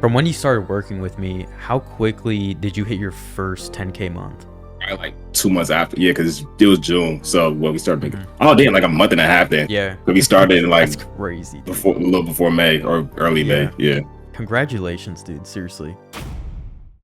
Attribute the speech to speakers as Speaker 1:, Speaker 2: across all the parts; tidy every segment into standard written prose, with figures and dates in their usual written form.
Speaker 1: From when you started working with me, how quickly did you hit your first 10K month?
Speaker 2: Probably like 2 months after. Yeah, because it was June. So when we started making,
Speaker 1: Mhm.
Speaker 2: oh damn, like a month and a half then.
Speaker 1: Yeah.
Speaker 2: But we started in like
Speaker 1: That's crazy, dude.
Speaker 2: before, a little before May or early May.
Speaker 1: Yeah.
Speaker 2: Yeah.
Speaker 1: Congratulations, dude. Seriously.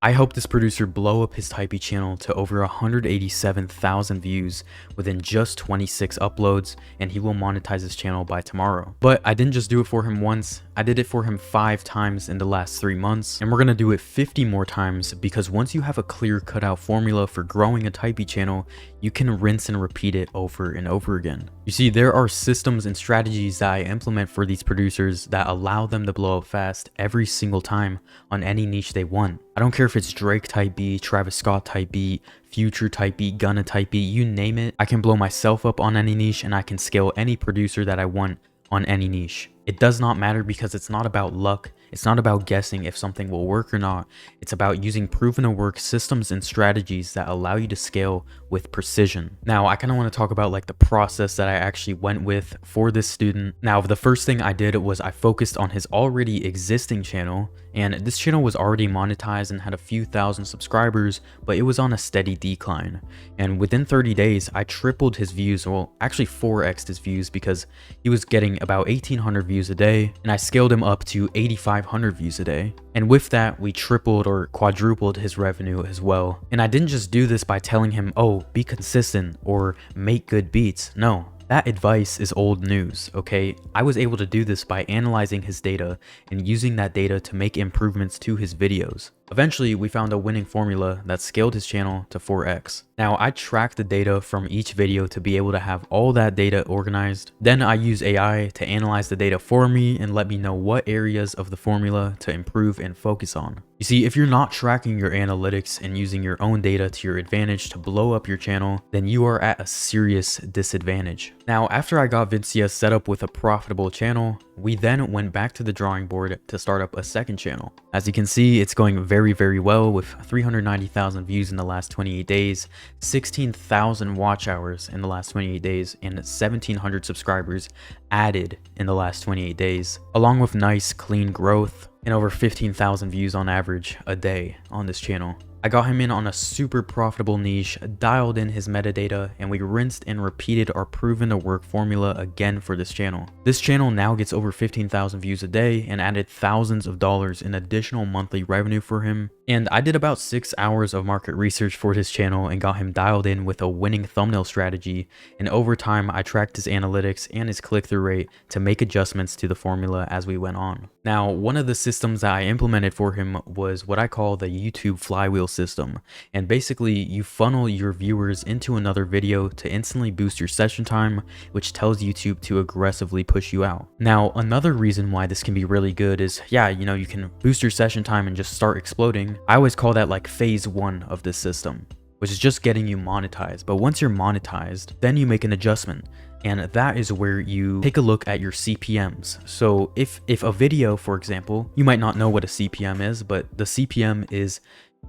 Speaker 1: I hope this producer blow up his Typee channel to over 187,000 views within just 26 uploads, and he will monetize his channel by tomorrow. But I didn't just do it for him once, I did it for him 5 times in the last 3 months, and we're gonna do it 50 more times because once you have a clear cutout formula for growing a Typee channel, you can rinse and repeat it over and over again. You see, there are systems and strategies that I implement for these producers that allow them to blow up fast every single time on any niche they want. I don't care if it's Drake Typee, Travis Scott Typee, Future Typee, Gunna Typee, you name it. I can blow myself up on any niche and I can scale any producer that I want on any niche. It does not matter because it's not about luck. It's not about guessing if something will work or not. It's about using proven to work systems and strategies that allow you to scale with precision. Now, I kind of want to talk about like the process that I actually went with for this student. Now, the first thing I did was I focused on his already existing channel, and this channel was already monetized and had a few thousand subscribers, but it was on a steady decline. And within 30 days, I tripled his views, well, actually 4x'd his views because he was getting about 1,800 views a day, and I scaled him up to 8,500 views a day. And with that, we tripled or quadrupled his revenue as well. And I didn't just do this by telling him, oh, be consistent or make good beats. No. That advice is old news, okay? I was able to do this by analyzing his data and using that data to make improvements to his videos. Eventually, we found a winning formula that scaled his channel to 4x. Now, I tracked the data from each video to be able to have all that data organized. Then I use AI to analyze the data for me and let me know what areas of the formula to improve and focus on. You see, if you're not tracking your analytics and using your own data to your advantage to blow up your channel, then you are at a serious disadvantage. Now, after I got Vincia set up with a profitable channel, we then went back to the drawing board to start up a second channel. As you can see, it's going very well with 390,000 views in the last 28 days, 16,000 watch hours in the last 28 days, and 1,700 subscribers added in the last 28 days, along with nice clean growth and over 15,000 views on average a day on this channel. I got him in on a super profitable niche, dialed in his metadata, and we rinsed and repeated our proven to work formula again for this channel. This channel now gets over 15,000 views a day and added thousands of dollars in additional monthly revenue for him. And I did about 6 hours of market research for his channel and got him dialed in with a winning thumbnail strategy. And over time, I tracked his analytics and his click-through rate to make adjustments to the formula as we went on. Now, one of the systems that I implemented for him was what I call the YouTube flywheel system. And basically, you funnel your viewers into another video to instantly boost your session time, which tells YouTube to aggressively push you out. Now, another reason why this can be really good is, yeah, you know, you can boost your session time and just start exploding. I always call that like phase 1 of this system, which is just getting you monetized. But once you're monetized, then you make an adjustment. And that is where you take a look at your CPMs. So if a video, for example, you might not know what a CPM is, but the CPM is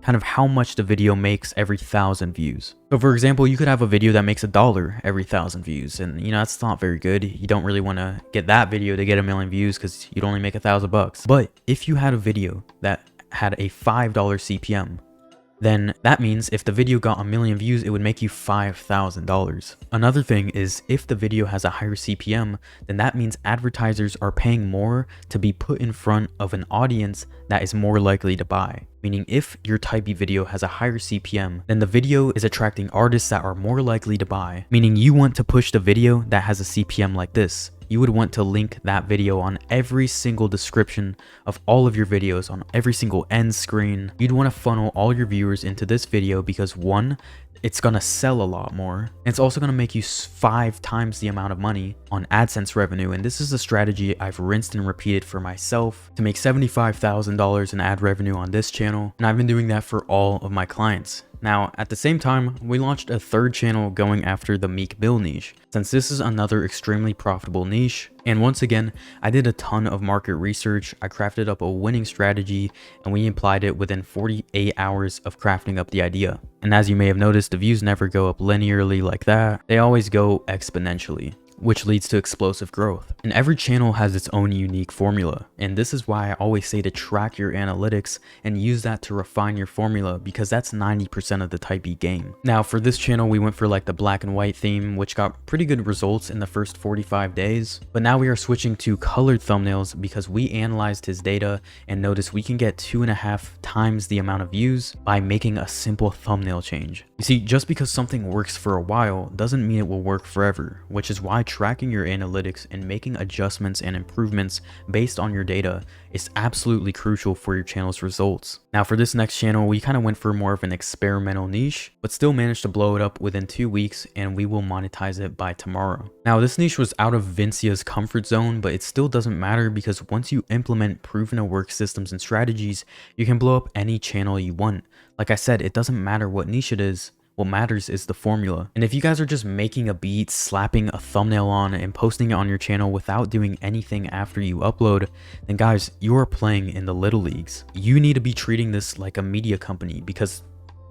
Speaker 1: kind of how much the video makes every 1,000 views. So for example, you could have a video that makes $1 every 1,000 views, and you know, that's not very good. You don't really want to get that video to get 1,000,000 views because you'd only make $1,000. But if you had a video that had a $5 CPM, then that means if the video got 1,000,000 views, it would make you $5,000. Another thing is if the video has a higher CPM, then that means advertisers are paying more to be put in front of an audience that is more likely to buy. Meaning if your Typee video has a higher CPM, then the video is attracting artists that are more likely to buy. Meaning you want to push the video that has a CPM like this. You would want to link that video on every single description of all of your videos, on every single end screen. You'd want to funnel all your viewers into this video because 1, it's going to sell a lot more. And it's also going to make you 5 times the amount of money on AdSense revenue. And this is a strategy I've rinsed and repeated for myself to make $75,000 in ad revenue on this channel. And I've been doing that for all of my clients. Now, at the same time, we launched a third channel going after the Meek Mill niche, since this is another extremely profitable niche. And once again, I did a ton of market research, I crafted up a winning strategy, and we applied it within 48 hours of crafting up the idea. And as you may have noticed, the views never go up linearly like that, they always go exponentially. which leads to explosive growth. And every channel has its own unique formula. And this is why I always say to track your analytics and use that to refine your formula, because that's 90% of the type E game. Now for this channel, we went for like the black and white theme, which got pretty good results in the first 45 days. But now we are switching to colored thumbnails because we analyzed his data and noticed we can get 2.5 times the amount of views by making a simple thumbnail change. You see, just because something works for a while doesn't mean it will work forever, which is why tracking your analytics and making adjustments and improvements based on your data is absolutely crucial for your channel's results. Now for this next channel, we kind of went for more of an experimental niche, but still managed to blow it up within 2 weeks, and we will monetize it by tomorrow. Now this niche was out of Vincia's comfort zone, but it still doesn't matter because once you implement proven to work systems and strategies, you can blow up any channel you want. Like I said, it doesn't matter what niche it is. What matters is the formula. And if you guys are just making a beat, slapping a thumbnail on, and posting it on your channel without doing anything after you upload, then guys, you are playing in the little leagues. You need to be treating this like a media company, because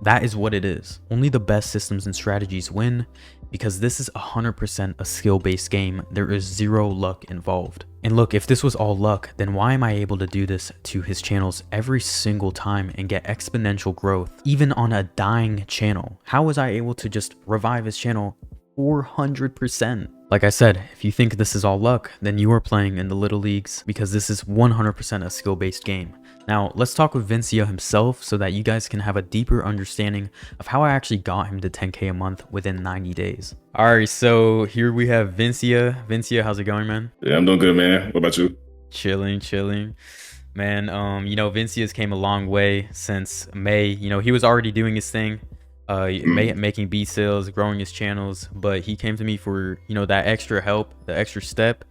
Speaker 1: that is what it is. Only the best systems and strategies win, because this is 100% a skill-based game. There is zero luck involved. And look, if this was all luck, then why am I able to do this to his channels every single time and get exponential growth, even on a dying channel? How was I able to just revive his channel 400%? Like I said, if you think this is all luck, then you are playing in the little leagues, because this is 100% a skill-based game. Now, let's talk with Vincia himself so that you guys can have a deeper understanding of how I actually got him to 10K a month within 90 days. All right, so here we have Vincia. Vincia, how's it going, man?
Speaker 2: Yeah, I'm doing good, man. What about you?
Speaker 1: Chilling. Man, you know, Vincia's came a long way since May. You know, he was already doing his thing. Making beat sales, growing his channels, but he came to me for, you know, that extra help, the extra step.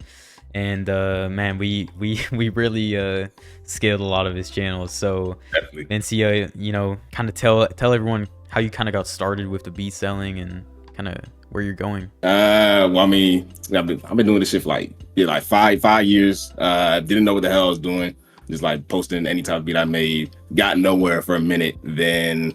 Speaker 1: And man, we really scaled a lot of his channels. So
Speaker 2: Definitely.
Speaker 1: Vincia, you know, kind of tell everyone how you kind of got started with the beat selling and kind of where you're going.
Speaker 2: Well, I mean, I've been doing this shit for like five years. Didn't know what the hell I was doing. Just like posting any type of beat I made. Got nowhere for a minute. Then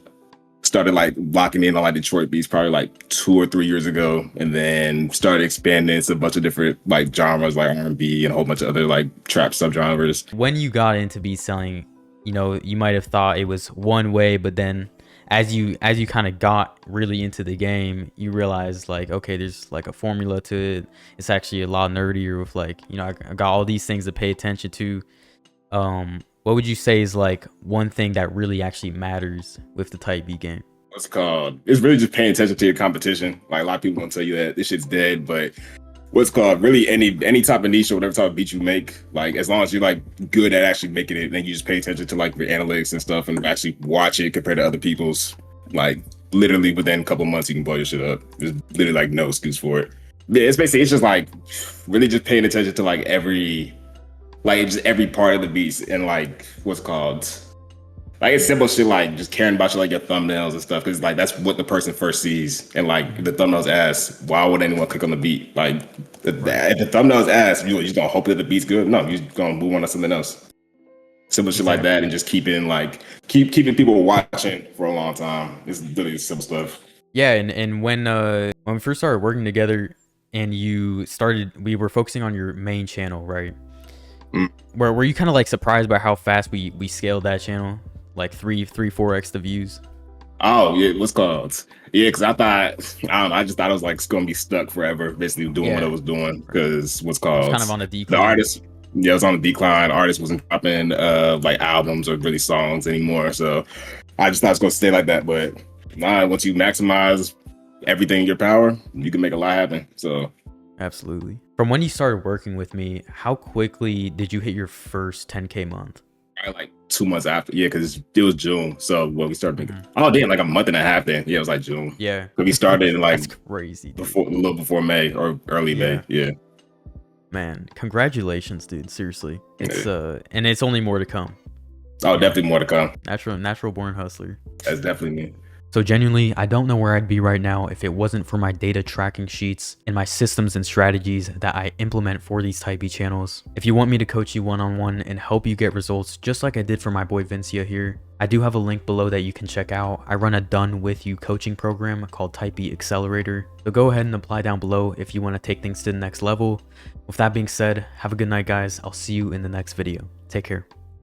Speaker 2: started like locking in on like Detroit beats probably like 2 or 3 years ago, and then started expanding into a bunch of different like genres like R&B and a whole bunch of other like trap subgenres.
Speaker 1: When you got into beat selling, you know, you might have thought it was one way, but then as you kind of got really into the game, you realize like, okay, there's like a formula to it. It's actually a lot nerdier with like, you know, I got all these things to pay attention to. What would you say is like one thing that really actually matters with the type beat game?
Speaker 2: What's it called? It's really just paying attention to your competition. Like a lot of people gonna tell you that this shit's dead, but what's called really any type of niche or whatever type of beat you make, like as long as you're like good at actually making it, then you just pay attention to like your analytics and stuff and actually watch it compared to other people's, like literally within a couple of months you can blow your shit up. There's literally like no excuse for it. Yeah, it's just like really just paying attention to like every part of the beats, and like what's called, like it's simple shit like just caring about your thumbnails and stuff, because like that's what the person first sees. And like the thumbnails ass, why would anyone click on the beat? Like if the thumbnails ass, you just gonna hope that the beat's good? No, you're just gonna move on to something else. Simple shit like that, and just keeping people watching for a long time. It's literally simple stuff.
Speaker 1: Yeah, and when we first started working together and we were focusing on your main channel, right? Were you kind of like surprised by how fast we scaled that channel, like 4x the views?
Speaker 2: Oh yeah, what's called? Yeah, because I just thought I was like gonna be stuck forever, basically doing what I was doing. Because what's called,
Speaker 1: kind of on a decline.
Speaker 2: The artist, it was on a decline. Artists wasn't dropping like albums or really songs anymore. So I just thought it was gonna stay like that. But once you maximize everything in your power, you can make a lot happen. So
Speaker 1: absolutely. From when you started working with me, how quickly did you hit your first 10K month?
Speaker 2: Probably like 2 months after. Yeah, because it was June. So when we started making, oh damn, like a month and a half then. Yeah, it was like June.
Speaker 1: Yeah.
Speaker 2: Because we started in like
Speaker 1: that's crazy, dude.
Speaker 2: A little before May or early May. Yeah.
Speaker 1: Man, congratulations, dude. Seriously. It's and it's only more to come.
Speaker 2: Oh, definitely more to come.
Speaker 1: Natural born hustler.
Speaker 2: That's definitely me.
Speaker 1: So genuinely, I don't know where I'd be right now if it wasn't for my data tracking sheets and my systems and strategies that I implement for these type B channels. If you want me to coach you one-on-one and help you get results just like I did for my boy Vincia here, I do have a link below that you can check out. I run a done with you coaching program called Typey Accelerator. So go ahead and apply down below if you want to take things to the next level. With that being said, have a good night, guys. I'll see you in the next video. Take care.